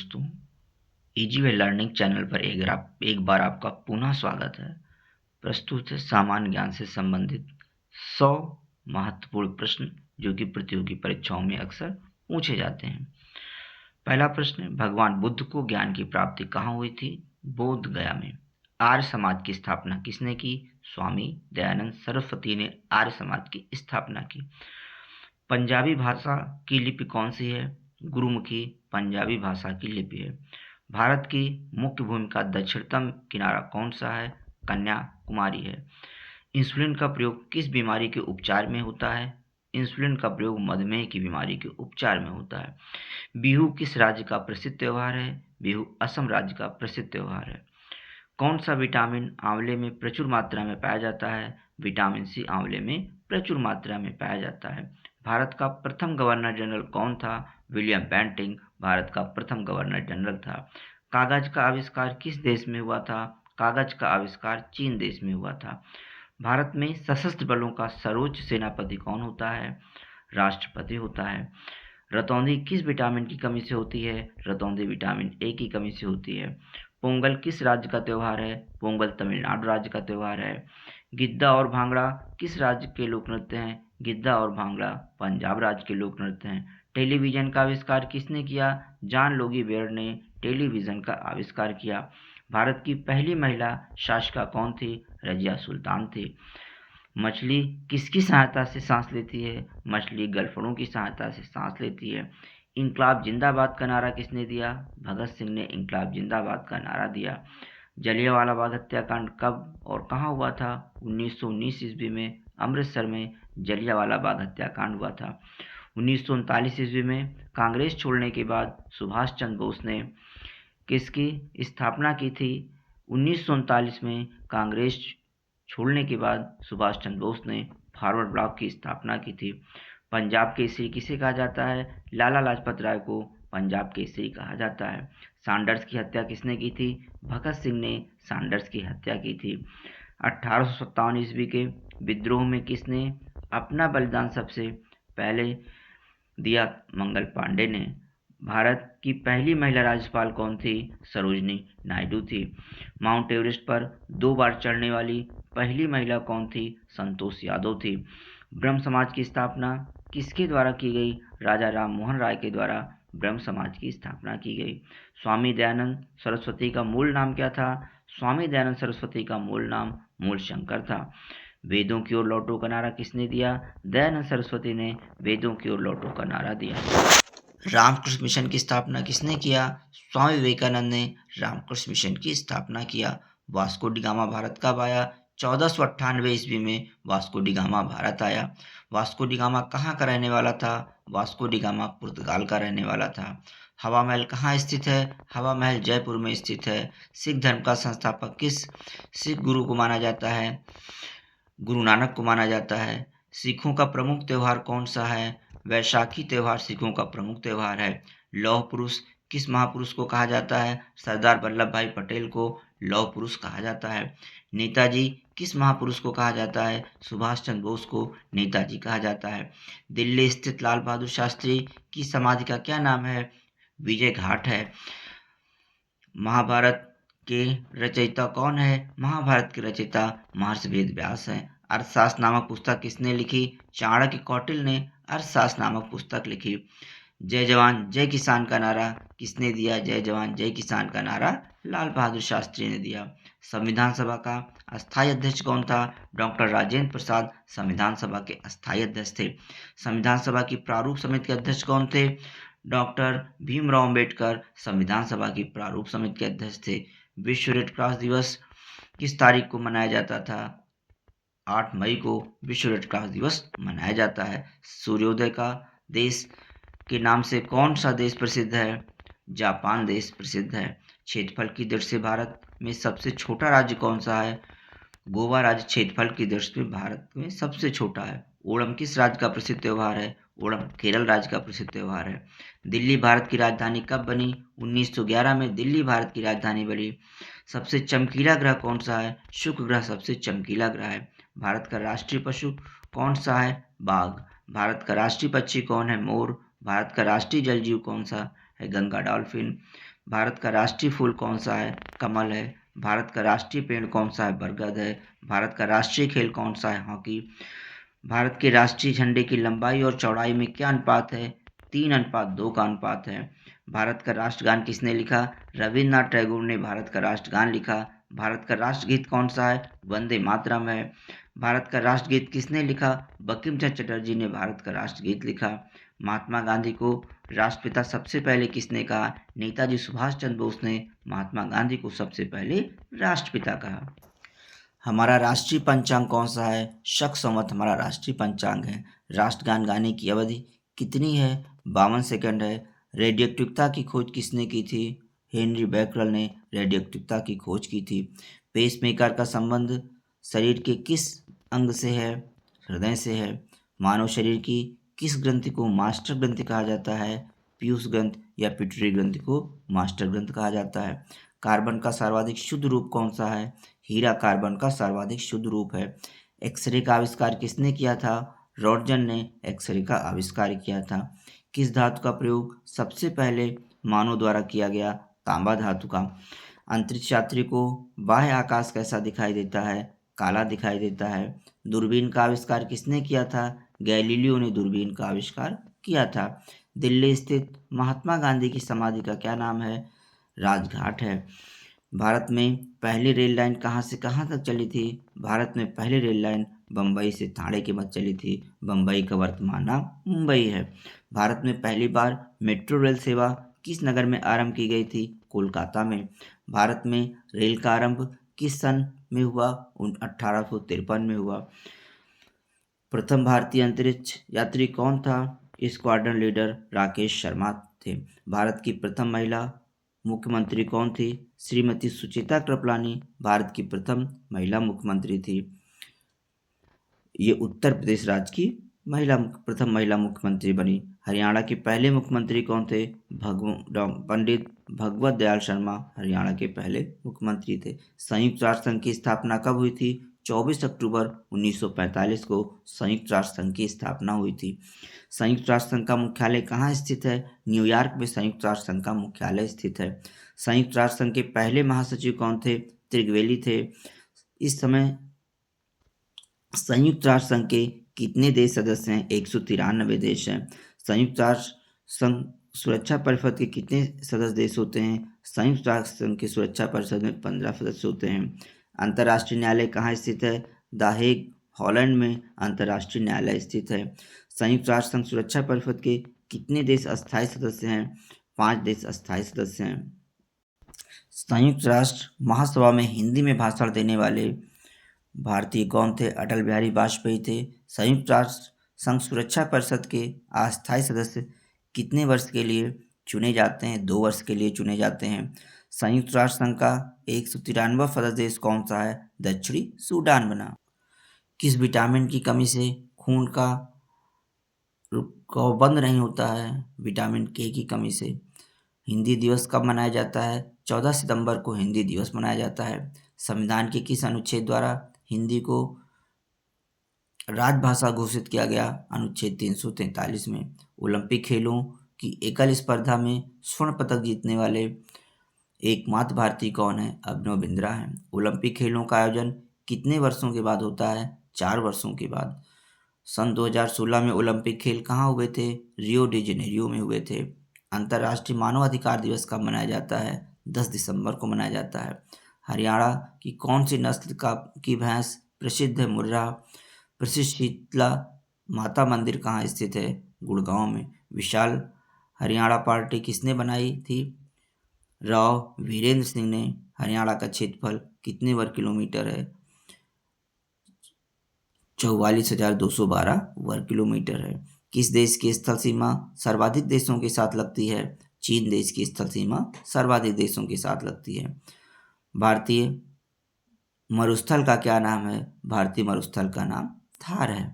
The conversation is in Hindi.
दोस्तों, इजी वे लर्निंग चैनल पर एक बार आपका पुनः स्वागत है। प्रस्तुत है सामान्य ज्ञान से संबंधित 100 महत्वपूर्ण प्रश्न जो कि प्रतियोगी परीक्षाओं में अक्सर पूछे जाते हैं। पहला प्रश्न है, भगवान बुद्ध को ज्ञान की प्राप्ति कहाँ हुई थी? बोध गया में। आर्य समाज की स्थापना किसने की? स्वामी दयानंद सरस्वती ने आर्य समाज की स्थापना की। पंजाबी भाषा की लिपि कौन सी है? गुरुमुखी पंजाबी भाषा की लिपि है। भारत की मुख्य भूमि का दक्षिणतम किनारा कौन सा है? कन्याकुमारी है। इंसुलिन का प्रयोग किस बीमारी के उपचार में होता है? इंसुलिन का प्रयोग मधुमेह की बीमारी के उपचार में होता है। बिहू किस राज्य का प्रसिद्ध त्योहार है? बिहू असम राज्य का प्रसिद्ध त्योहार है। कौन सा विटामिन आंवले में प्रचुर मात्रा में पाया जाता है? विटामिन सी आंवले में प्रचुर मात्रा में पाया जाता है। भारत का प्रथम गवर्नर जनरल कौन था? विलियम बेंटिंक भारत का प्रथम गवर्नर जनरल था। कागज का आविष्कार किस देश में हुआ था? कागज का आविष्कार चीन देश में हुआ था। भारत में सशस्त्र बलों का सर्वोच्च सेनापति कौन होता है? राष्ट्रपति होता है। रतौंधी किस विटामिन की कमी से होती है? रतौंधी विटामिन ए की कमी से होती है। पोंगल किस राज्य का त्योहार है? पोंगल तमिलनाडु राज्य का त्योहार है। गिद्दा और भांगड़ा किस राज्य के लोक नृत्य हैं? गिद्दा और भांगड़ा पंजाब राज्य के लोक नृत्य हैं। टेलीविजन का आविष्कार किसने किया? जॉन लोगी बेयर ने टेलीविजन का आविष्कार किया। भारत की पहली महिला शासिका कौन थी? रजिया सुल्तान थी। मछली किसकी सहायता से सांस लेती है? मछली गलफड़ों की सहायता से सांस लेती है। इंकलाब जिंदाबाद का नारा किसने दिया? भगत सिंह ने इंकलाब जिंदाबाद का नारा दिया। जलियांवाला बाग हत्याकांड कब और कहाँ हुआ था? 1919 ईस्वी में अमृतसर में जलियांवाला बाग हत्याकांड हुआ था। 1939 ईस्वी में कांग्रेस छोड़ने के बाद सुभाष चंद्र बोस ने किसकी स्थापना की थी? 1939 में कांग्रेस छोड़ने के बाद सुभाष चंद्र बोस ने फॉरवर्ड ब्लॉक की स्थापना की थी। पंजाब केसरी किसे कहा जाता है? लाला लाजपत राय को पंजाब केसरी कहा जाता है। सैंडर्स की हत्या किसने की थी? भगत सिंह ने सैंडर्स की हत्या की थी। 1857 ईस्वी के विद्रोह में किसने अपना बलिदान सबसे पहले दिया? मंगल पांडे ने। भारत की पहली महिला राज्यपाल कौन थी? सरोजनी नायडू थी। माउंट एवरेस्ट पर 2 बार चढ़ने वाली पहली महिला कौन थी? संतोष यादव थी। ब्रह्म समाज की स्थापना किसके द्वारा की गई? राजा राम मोहन राय के द्वारा ब्रह्म समाज की स्थापना की गई। स्वामी दयानंद सरस्वती का मूल नाम क्या था? स्वामी दयानंद सरस्वती का मूल नाम मूलशंकर था। वेदों की ओर लौटो का नारा किसने दिया? दयानंद सरस्वती ने वेदों की ओर लौटो का नारा दिया। रामकृष्ण मिशन की स्थापना किसने किया? स्वामी विवेकानंद ने रामकृष्ण मिशन की स्थापना किया। वास्को डी गामा भारत कब आया? 1498 ईस्वी में वास्को डी गामा भारत आया। वास्को डी गामा कहाँ का रहने वाला था? वास्को डी गामा पुर्तगाल का रहने वाला था। हवा महल कहाँ स्थित है? हवा महल जयपुर में स्थित है। सिख धर्म का संस्थापक किस सिख गुरु को माना जाता है? गुरु नानक को माना जाता है। सिखों का प्रमुख त्योहार कौन सा है? वैशाखी त्योहार सिखों का प्रमुख त्योहार है। लौह पुरुष किस महापुरुष को कहा जाता है? सरदार वल्लभ भाई पटेल को लौह पुरुष कहा जाता है। नेताजी किस महापुरुष को कहा जाता है? सुभाष चंद्र बोस को नेताजी कहा जाता है। दिल्ली स्थित लाल बहादुर शास्त्री की समाधि का क्या नाम है? विजय घाट है। महाभारत के रचयिता कौन है? महाभारत के रचयिता महर्षि वेद व्यास हैं। अर्थशास्त्र नामक पुस्तक किसने लिखी? चाणक्य कौटिल्य ने अर्थशास्त्र नामक पुस्तक लिखी। जय जवान जय किसान का नारा किसने दिया? जय जवान जय किसान का नारा लाल बहादुर शास्त्री ने दिया। संविधान सभा का अस्थायी अध्यक्ष कौन था? डॉक्टर राजेंद्र प्रसाद संविधान सभा के अस्थायी अध्यक्ष थे। संविधान सभा की प्रारूप समिति के अध्यक्ष कौन थे? डॉक्टर भीमराव अम्बेडकर संविधान सभा की प्रारूप समिति के अध्यक्ष थे। विश्व रेड क्रॉस दिवस किस तारीख को मनाया जाता था? 8 मई को विश्व रेड क्रॉस दिवस मनाया जाता है। सूर्योदय का देश के नाम से कौन सा देश प्रसिद्ध है? जापान देश प्रसिद्ध है। क्षेत्रफल की दृष्टि से भारत में सबसे छोटा राज्य कौन सा है? गोवा राज्य क्षेत्रफल की दृष्टि से भारत में सबसे छोटा है। ओणम किस राज्य का प्रसिद्ध त्योहार है? ओणम केरल राज्य का प्रसिद्ध त्योहार है। दिल्ली भारत की राजधानी कब बनी? 1911 में दिल्ली भारत की राजधानी बनी। सबसे चमकीला ग्रह कौन सा है? शुक्र ग्रह सबसे चमकीला ग्रह है। भारत का राष्ट्रीय पशु कौन सा है? बाघ। भारत का राष्ट्रीय पक्षी कौन है? मोर। भारत का राष्ट्रीय जल जीव कौन सा है? गंगा डॉल्फिन। भारत का राष्ट्रीय फूल कौन सा है? कमल है। भारत का राष्ट्रीय पेड़ कौन सा है? बरगद है। भारत का राष्ट्रीय खेल कौन सा है? हॉकी। भारत के राष्ट्रीय झंडे की लंबाई और चौड़ाई में क्या अनुपात है? 3:2 का अनुपात है। भारत का राष्ट्रगान किसने लिखा? रविन्द्रनाथ टैगोर ने भारत का राष्ट्रगान लिखा। भारत का राष्ट्रगीत कौन सा है? वंदे मातरम है। भारत का राष्ट्रगीत किसने लिखा? बंकिम चंद्र चटर्जी ने भारत का राष्ट्रगीत लिखा। महात्मा गांधी को राष्ट्रपिता सबसे पहले किसने कहा? नेताजी सुभाष चंद्र बोस ने महात्मा गांधी को सबसे पहले राष्ट्रपिता कहा। हमारा राष्ट्रीय पंचांग कौन सा है? शक संवत हमारा राष्ट्रीय पंचांग है। राष्ट्रगान गाने की अवधि कितनी है? 52 सेकंड है। रेडियोएक्टिवता की खोज किसने की थी? हेनरी बैकरल ने रेडियोएक्टिवता की खोज की थी। पेसमेकर का संबंध शरीर के किस अंग से है? हृदय से है। मानव शरीर की किस ग्रंथि को मास्टर ग्रंथि कहा जाता है? पीयूष ग्रंथ या पिट्यूटरी ग्रंथि को मास्टर ग्रंथ कहा जाता है। कार्बन का सर्वाधिक शुद्ध रूप कौन सा है? हीरा कार्बन का सर्वाधिक शुद्ध रूप है। एक्सरे का आविष्कार किसने किया था? रॉन्टगन ने एक्सरे का आविष्कार किया था। किस धातु का प्रयोग सबसे पहले मानव द्वारा किया गया? तांबा धातु का। अंतरिक्ष यात्री को बाह्य आकाश कैसा दिखाई देता है? काला दिखाई देता है। दूरबीन का आविष्कार किसने किया था? गैलीलियो ने दूरबीन का आविष्कार किया था। दिल्ली स्थित महात्मा गांधी की समाधि का क्या नाम है? राजघाट है। भारत में पहली रेल लाइन कहाँ से कहाँ तक चली थी? भारत में पहली रेल लाइन बम्बई से ठाणे के मध्य चली थी। बम्बई का वर्तमान नाम मुंबई है। भारत में पहली बार मेट्रो रेल सेवा किस नगर में आरंभ की गई थी? कोलकाता में। भारत में रेल का आरंभ किस सन में हुआ? 1853 में हुआ। प्रथम भारतीय अंतरिक्ष यात्री कौन था? स्क्वाड्रन लीडर राकेश शर्मा थे। भारत की प्रथम महिला मुख्यमंत्री कौन थी? श्रीमती सुचेता कृपलानी भारत की प्रथम महिला मुख्यमंत्री थी। ये उत्तर प्रदेश राज्य की प्रथम महिला मुख्यमंत्री बनी। हरियाणा के पहले मुख्यमंत्री कौन थे? पंडित भगवत दयाल शर्मा हरियाणा के पहले मुख्यमंत्री थे। संयुक्त राष्ट्र संघ की स्थापना कब हुई थी? 24 अक्टूबर 1945 को संयुक्त राष्ट्र संघ की स्थापना हुई थी। संयुक्त राष्ट्र संघ का मुख्यालय कहाँ स्थित है? न्यूयॉर्क में संयुक्त राष्ट्र संघ का मुख्यालय स्थित है। संयुक्त राष्ट्र संघ के पहले महासचिव कौन थे? त्रिगवेली थे। इस समय संयुक्त राष्ट्र संघ के कितने देश सदस्य हैं? 193 देश हैं। संयुक्त राष्ट्र संघ सुरक्षा परिषद के कितने सदस्य देश होते हैं? संयुक्त राष्ट्र संघ की सुरक्षा परिषद में 15 सदस्य होते हैं। अंतर्राष्ट्रीय न्यायालय कहाँ स्थित है? द हेग हॉलैंड में अंतर्राष्ट्रीय न्यायालय स्थित है। संयुक्त राष्ट्र संघ सुरक्षा परिषद के कितने देश अस्थायी सदस्य हैं? 5 देश अस्थायी सदस्य हैं। संयुक्त राष्ट्र महासभा में हिंदी में भाषण देने वाले भारतीय कौन थे? अटल बिहारी वाजपेयी थे। संयुक्त राष्ट्र संघ सुरक्षा परिषद के अस्थायी सदस्य कितने वर्ष के लिए चुने जाते हैं? 2 वर्ष के लिए चुने जाते हैं। संयुक्त राष्ट्र संघ का 193वां सदस्य देश कौन सा है? दक्षिणी सूडान बना। किस विटामिन की कमी से खून का बंद नहीं होता है? विटामिन के की कमी से। हिंदी दिवस कब मनाया जाता है? 14 सितंबर को हिंदी दिवस मनाया जाता है। संविधान के किस अनुच्छेद द्वारा हिंदी को राजभाषा घोषित किया गया? अनुच्छेद 343 में। ओलंपिक खेलों की एकल स्पर्धा में स्वर्ण पदक जीतने वाले एकमात्र भारतीय कौन है? अभिनव बिंद्रा है। ओलंपिक खेलों का आयोजन कितने वर्षों के बाद होता है? 4 वर्षों के बाद। सन 2016 में ओलंपिक खेल कहाँ हुए थे? रियो डी जेनेरियो में हुए थे। अंतर्राष्ट्रीय मानवाधिकार दिवस कब मनाया जाता है? 10 दिसंबर को मनाया जाता है। हरियाणा की कौन सी नस्ल की भैंस प्रसिद्ध है? मुर्रा। प्रसिद्ध शीतला माता मंदिर कहाँ स्थित है? गुड़गांव में। विशाल हरियाणा पार्टी किसने बनाई थी? राव वीरेंद्र सिंह ने। हरियाणा का क्षेत्रफल कितने वर्ग किलोमीटर है? 44,212 वर्ग किलोमीटर है। किस देश की स्थल सीमा सर्वाधिक देशों के साथ लगती है? चीन देश की स्थल सीमा सर्वाधिक देशों के साथ लगती है। भारतीय मरुस्थल का क्या नाम है? भारतीय मरुस्थल का नाम थार है।